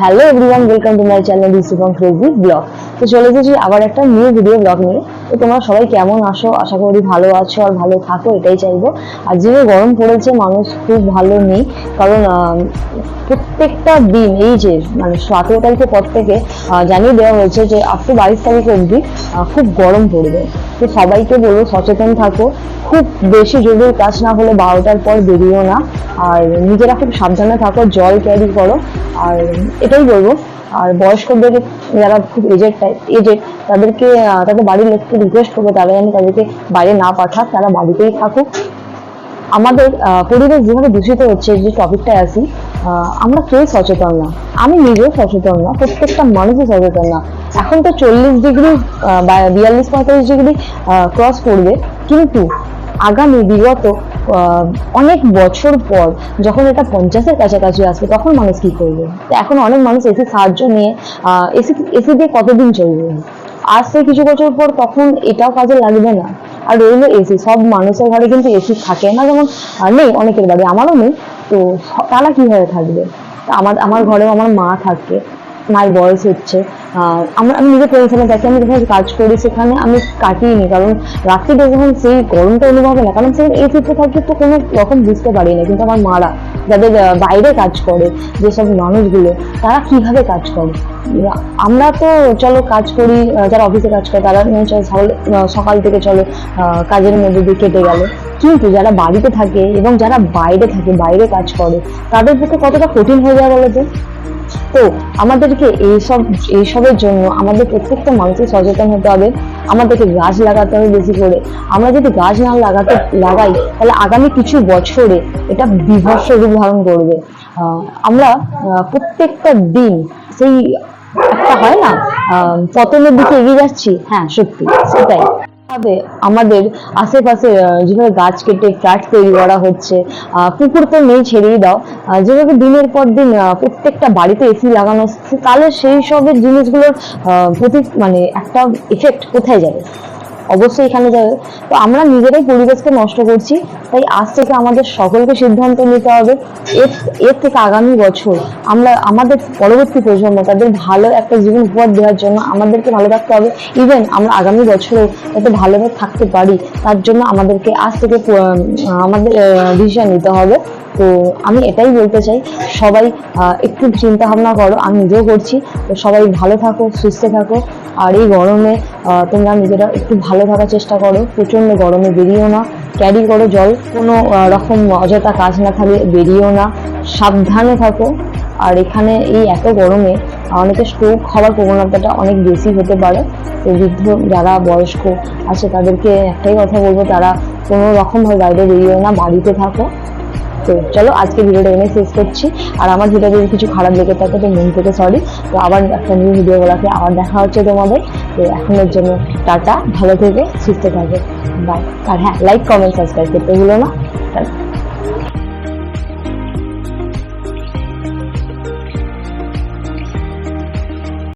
Hello everyone, welcome to my channel DC from crazy blog. তো চলে এসেছি আবার একটা নিউ ভিডিও ব্লগ নিয়ে। তো তোমরা সবাই কেমন আছো? আশা করি ভালো আছো আর ভালো থাকো, এটাই চাইবো। আর যে গরম পড়েছে, মানুষ খুব ভালো নেই, কারণ প্রত্যেকটা দিন এই যে মানে 17 তারিখের পর থেকে জানিয়ে দেওয়া হয়েছে যে আপ টু 22 তারিখ অবধি খুব গরম পড়বে। তো সবাইকে বলবো সচেতন থাকো, খুব বেশি জরুরি কাজ না হলে 12টার পর বেরিও না, আর নিজেরা খুব সাবধানে থাকো, জল ক্যারি করো, আর এটাই বলবো। আর বয়স্কদের যারা খুব এজেড তাদেরকে তাদের বাড়ির লোককে রিকোয়েস্ট করবো তারা যেন তাদেরকে বাইরে না পাঠাক, তারা বাড়িতেই থাকুক। আমাদের পরিবেশ যেভাবে দূষিত হচ্ছে, যে টপিকটায় আসি, আমরা কেউ সচেতন না, আমি নিজেও সচেতন না, প্রত্যেকটা মানুষই সচেতন না। এখন তো 40 ডিগ্রি বা 42-45 ডিগ্রি ক্রস করবে, কিন্তু আগামী বিগত অনেক বছর পর যখন এটা 50-এর কাছাকাছি আসবে, তখন মানুষ কি করবে? তো এখন অনেক মানুষ এসির সাহায্য নিয়ে এসি দিয়ে কতদিন চলবে? আজ থেকে কিছু বছর পর তখন এটাও কাজে লাগবে না। আর রইলো এসি, সব মানুষের ঘরে কিন্তু এসি থাকে না, যেমন নেই অনেকের বাড়ি, আমারও নেই। তো তারা কিভাবে থাকবে? আমার ঘরেও আমার মা থাকে, মায়ের বয়স হচ্ছে। আমি নিজে টেনশনে থাকি, আমি যেখানে কাজ করি সেখানে আমি কাটিয়ে কারণ রাত্রিটা যখন সেই গরমটা অনুভব হয় না, কারণ সেই এসিতে থাকি তো কোনো রকম বুঝতে পারি না। কিন্তু আমার মারা যাদের বাইরে কাজ করে, যেসব মানুষগুলো, তারা কিভাবে কাজ করে? আমরা তো চলো কাজ করি, যারা অফিসে কাজ করে তারা সকাল থেকে চলো কাজের মধ্যে দিয়ে কেটে গেল, কিন্তু যারা বাড়িতে থাকে এবং যারা বাইরে থাকে, বাইরে কাজ করে, তাদের পক্ষে কতটা কঠিন হয়ে যায় বলো তো। তো আমাদেরকে এইসবের জন্য আমাদের প্রত্যেকটা মানুষের সচেতন হতে হবে, আমাদেরকে গাছ লাগাতে হবে বেশি করে। আমরা যদি গাছ না লাগাই, তাহলে আগামী কিছু বছরে এটা বিভৎস রূপ ধারণ করবে। আমরা প্রত্যেকটা দিন সেই একটা হয় না, পতনের দিকে এগিয়ে যাচ্ছি। হ্যাঁ, সত্যি সেটাই। আমাদের আশেপাশে যেভাবে গাছ কেটে ফ্ল্যাট তৈরি করা হচ্ছে, পুকুর তো নেই, ছেড়েই দাও, যেভাবে দিনের পর দিন প্রত্যেকটা বাড়িতে এসি লাগানো হচ্ছে, তাহলে সেই সবের জিনিসগুলোর প্রতি মানে একটা এফেক্ট কোথায় যাবে? অবশ্যই এখানে যাবে। তো আমরা নিজেরাই পরিবেশকে নষ্ট করছি, তাই আজ থেকে আমাদের সকলকে সিদ্ধান্ত নিতে হবে, এর থেকে আগামী বছর আমরা আমাদের পরবর্তী প্রজন্ম তাদের ভালো একটা জীবন উপহার দেওয়ার জন্য আমাদেরকে ভালো থাকতে হবে। ইভেন আমরা আগামী বছরেও যাতে ভালোভাবে থাকতে পারি, তার জন্য আমাদেরকে আজ থেকে আমাদের ডিসিশন নিতে হবে। তো আমি এটাই বলতে চাই, সবাই একটু চিন্তা ভাবনা করো, আমি নিজেও করছি। তো সবাই ভালো থাকো, সুস্থ থাকো, আর এই গরমে তোমরা নিজেরা একটু ভালো থাকার চেষ্টা করো, প্রচন্ড গরমে বেরিয়েও না, ক্যারি করো জল, কোনো রকম অযথা কাজ না থাকলে বেরিয়েও না, সাবধানে থাকো। আর এখানে এই এত গরমে অনেকের স্ট্রোক হওয়ার প্রবণতাটা অনেক বেশি হতে পারে। তো বৃদ্ধ যারা বয়স্ক আছে তাদেরকে একটাই কথা বলবো, তারা কোনো রকমভাবে বাইরে বেরিয়েও না, বাড়িতে থাকো। তো চলো আজকে ভিডিওটা এনে শেষ করছি। আর আমার ভিডিও যদি কিছু খারাপ লেগে থাকে তো মন থেকে সরি। তো আবার একটা নিউ ভিডিও গুলাকে আবার দেখা হচ্ছে তোমাদের। তো এখনের জন্য টাটা, ভালো থেকে সুস্থ থাকবে, বাই। আর হ্যাঁ, লাইক কমেন্ট সাবস্ক্রাইব করতে ভুলো না।